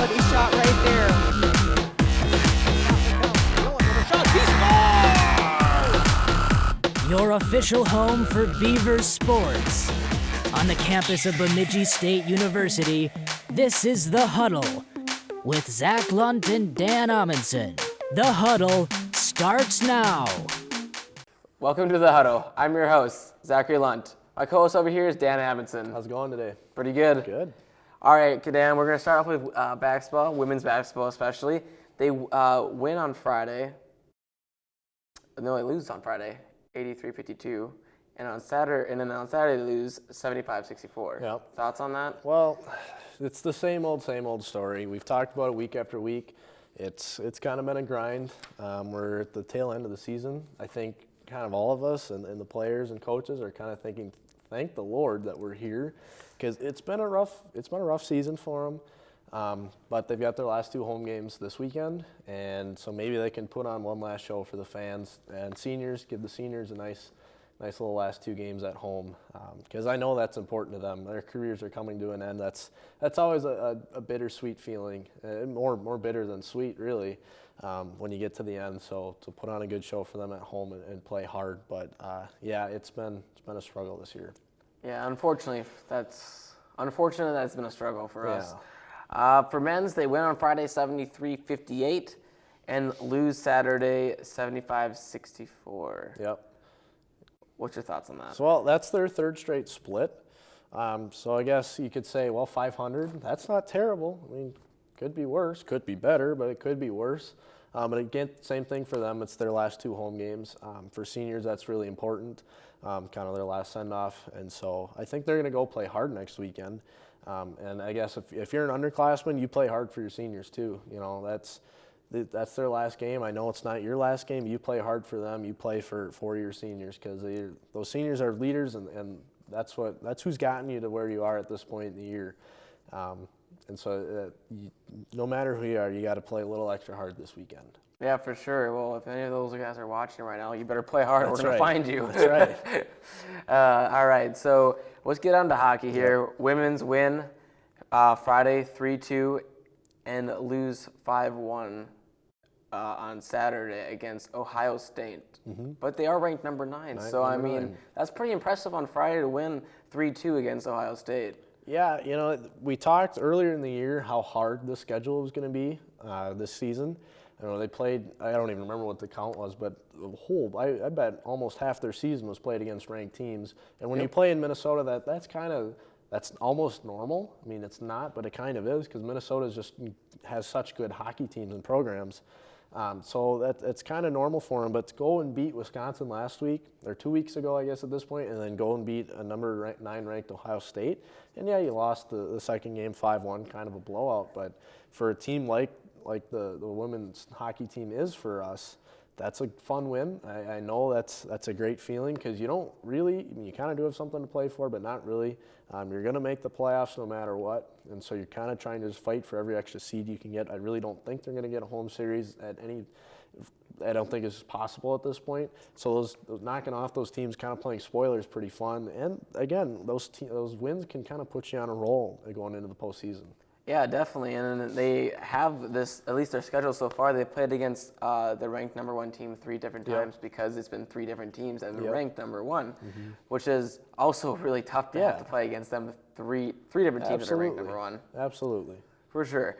quality shot right there. Your official home for Beavers sports. On the campus of Bemidji State University, this is The Huddle with Zach Lunt and Dan Amundsen. The Huddle starts now. Welcome to The Huddle. I'm your host, Zachary Lunt. My co-host over here is Dan Amundsen. How's it going today? Pretty good. Good. All right, Dan, we're going to start off with basketball, women's basketball especially. They win on Friday. No, they lose on Friday, 83-52. And on Saturday, they lose 75-64. Yep. Thoughts on that? Well, it's the same old story. We've talked about it week after week. It's kind of been a grind. We're at the tail end of the season. I think kind of all of us and the players and coaches are kind of thinking, thank the Lord that we're here, because it's been a rough season for them. But they've got their last two home games this weekend, and so maybe they can put on one last show for the fans and seniors. Give the seniors a nice little last two games at home, because I know that's important to them. Their careers are coming to an end. That's always a bittersweet feeling, more bitter than sweet, really, when you get to the end. So to put on a good show for them at home and play hard. But yeah, it's been a struggle this year. Yeah, unfortunately, that's been a struggle for us. For men's, they win on Friday 73-58 and lose Saturday 75-64. Yep. What's your thoughts on that? So, well, that's their third straight split. So I guess you could say, well, 500, that's not terrible. I mean, could be worse, could be better, but it could be worse. But again, same thing for them. It's their last two home games. For seniors, that's really important, kind of their last send-off. And so I think they're going to go play hard next weekend. And I guess if you're an underclassman, you play hard for your seniors too. You know, that's their last game. I know it's not your last game. You play hard for them. You play for your seniors, because those seniors are leaders, and that's who's gotten you to where you are at this point in the year. And so no matter who you are, you got to play a little extra hard this weekend. Yeah, for sure. Well, if any of those guys are watching right now, you better play hard. That's We're going to find you. That's right. All right, so let's get on to hockey here. Yep. Women's win Friday 3-2 and lose 5-1 on Saturday against Ohio State. Mm-hmm. But they are ranked number 9. So, I mean, that's pretty impressive on Friday to win 3-2 against Ohio State. Yeah, you know, we talked earlier in the year how hard the schedule was going to be this season. You know, they played, I don't even remember what the count was, but I bet almost half their season was played against ranked teams. And when you play in Minnesota, that's almost normal. I mean, it's not, but it kind of is, because Minnesota has such good hockey teams and programs. So it's kind of normal for them. But to go and beat Wisconsin last week, or 2 weeks ago, I guess at this point, and then go and beat a number 9 ranked Ohio State. And yeah, you lost the second game 5-1, kind of a blowout. But for a team like the women's hockey team is for us, that's a fun win. I know that's a great feeling, because you don't really, you kind of do have something to play for, but not really. You're going to make the playoffs no matter what, and so you're kind of trying to just fight for every extra seed you can get. I really don't think they're going to get a home series I don't think it's possible at this point. So those knocking off those teams, kind of playing spoiler, is pretty fun. And again, those wins can kind of put you on a roll going into the postseason. Yeah, definitely, and they have this, at least their schedule so far, they've played against the ranked number 1 team 3 different times, because it's been 3 different teams that have been ranked number 1, which is also really tough to have to play against them, three different teams that are ranked number 1. Absolutely. For sure.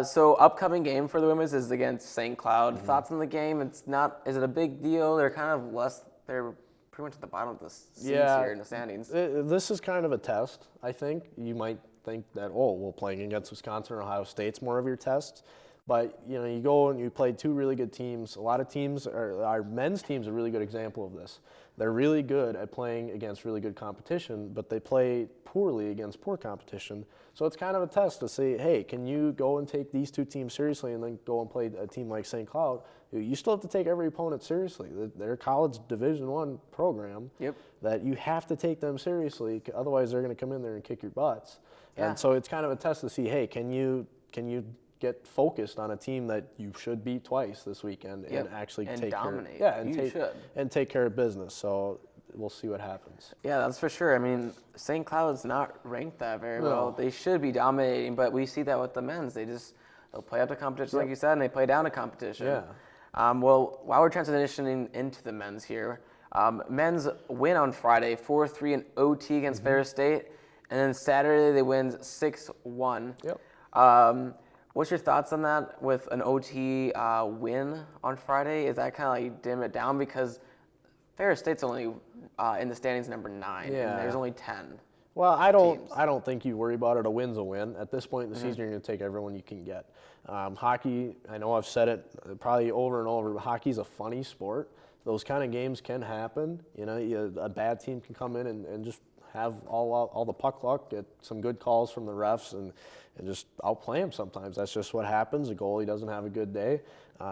So upcoming game for the women's is against St. Cloud. Thoughts on the game? Is it a big deal? They're pretty much at the bottom of the seats here in the standings. This is kind of a test, I think. You might think that, playing against Wisconsin or Ohio State's more of your test. But, you know, you go and you play 2 really good teams. A lot of teams, our men's team's a really good example of this. They're really good at playing against really good competition, but they play poorly against poor competition. So it's kind of a test to say, hey, can you go and take these 2 teams seriously and then go and play a team like St. Cloud? You still have to take every opponent seriously. They're a college Division I program that you have to take them seriously, otherwise they're going to come in there and kick your butts. Yeah. And so it's kind of a test to see, hey, can you get focused on a team that you should beat twice this weekend and actually take dominate. take care of business. So we'll see what happens. Yeah, that's for sure. I mean, St. Cloud's not ranked that very well. No. They should be dominating, but we see that with the men's. They'll play up to competition, like you said, and they play down to competition. Yeah. Well, while we're transitioning into the men's here, men's win on Friday, 4-3 in OT against Ferris State, and then Saturday they win 6-1. Yep. What's your thoughts on that with an OT win on Friday? Is that kind of like dim it down because Ferris State's only in the standings number 9, and Yeah. there's only 10. Well, I teams. don't think you worry about it. A win's a win. At this point in the season, you're going to take everyone you can get. Hockey, I know I've said it probably over and over, but hockey's a funny sport. Those kind of games can happen. You know, a bad team can come in and just have all the puck luck, get some good calls from the refs, and just outplay them sometimes. That's just what happens. A goalie doesn't have a good day.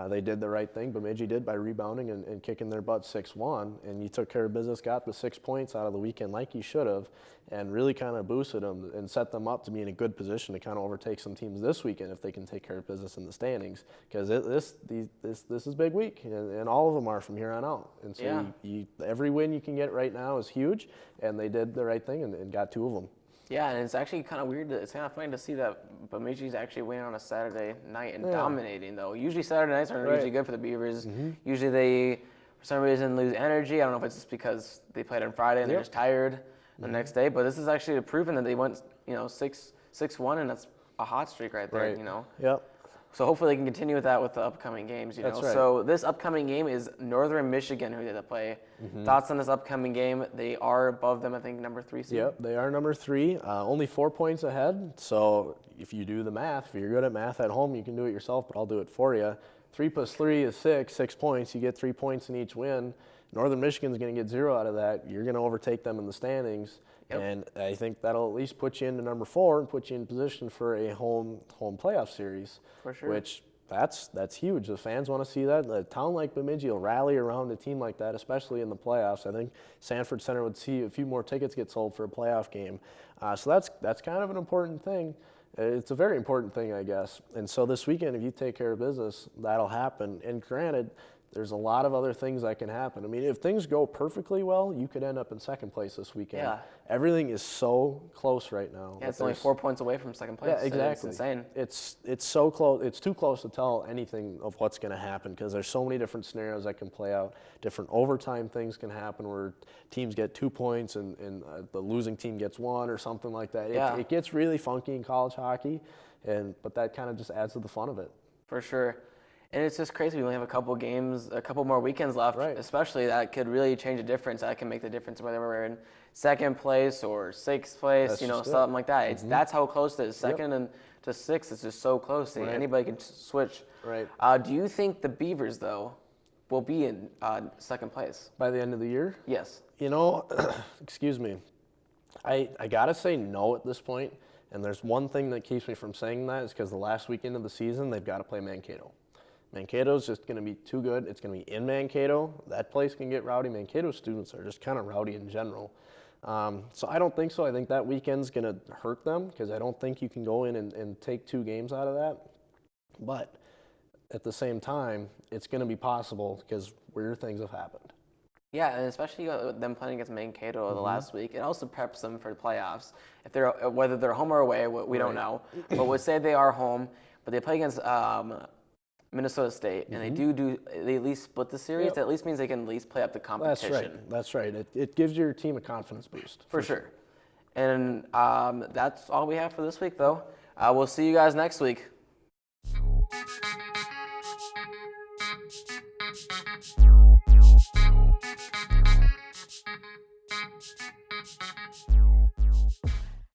They did the right thing. Bemidji did by rebounding and kicking their butt 6-1, and you took care of business, got the 6 points out of the weekend like you should have, and really kind of boosted them and set them up to be in a good position to kind of overtake some teams this weekend if they can take care of business in the standings. Because this is big week, and all of them are from here on out. And so every win you can get right now is huge, and they did the right thing and got 2 of them. Yeah, and it's actually kind of weird. It's kind of funny to see that Bemidji's actually winning on a Saturday night and dominating, though. Usually Saturday nights are usually good for the Beavers. Usually they, for some reason, lose energy. I don't know if it's just because they played on Friday and they're just tired the next day. But this is actually proven that they went, 6-1, and that's a hot streak right there, Yep. So hopefully they can continue with that with the upcoming games, That's right. So this upcoming game is Northern Michigan, who they play. Thoughts on this upcoming game? They are above them, I think, number 3 seed. Yep, they are number 3, only 4 points ahead. So if you do the math, if you're good at math at home, you can do it yourself, but I'll do it for you. 3 plus 3 is 6 points. You get 3 points in each win. Northern Michigan's going to get 0 out of that. You're going to overtake them in the standings. Yep. And I think that'll at least put you into number 4 and put you in position for a home playoff series. For sure. Which that's huge. The fans want to see that. A town like Bemidji will rally around a team like that, especially in the playoffs. I think Sanford Center would see a few more tickets get sold for a playoff game. So that's kind of an important thing. It's a very important thing, I guess. And so this weekend, if you take care of business, that'll happen. And granted, there's a lot of other things that can happen. I mean, if things go perfectly well, you could end up in second place this weekend. Yeah. Everything is so close right now. Yeah, it's only 4 points away from second place. Yeah, exactly. It's insane. It's so close. It's too close to tell anything of what's going to happen because there's so many different scenarios that can play out. Different overtime things can happen where teams get 2 points and the losing team gets 1 or something like that. Yeah. It gets really funky in college hockey, but that kind of just adds to the fun of it. For sure. And it's just crazy. We only have a couple more weekends left, Right. Especially that could really change the difference. That can make the difference whether we're in second place or sixth place, That's just something like that. That's how close it is. Yep. Second and to sixth is just so close. Right. Anybody can switch. Right. Do you think the Beavers, though, will be in second place? By the end of the year? Yes. Excuse me. I got to say no at this point. And there's one thing that keeps me from saying that is because the last weekend of the season, they've got to play Mankato. Mankato's just going to be too good. It's going to be in Mankato. That place can get rowdy. Mankato students are just kind of rowdy in general. So I don't think so. I think that weekend's going to hurt them because I don't think you can go in and take 2 games out of that. But at the same time, it's going to be possible because weird things have happened. Yeah, and especially them playing against Mankato the last week, it also preps them for the playoffs. Whether they're home or away, we don't know. But we'll say they are home, but they play against Minnesota State, and they at least split the series. Yep. That at least means they can at least play up the competition. That's right. It gives your team a confidence boost. For sure. And that's all we have for this week, though. We'll see you guys next week.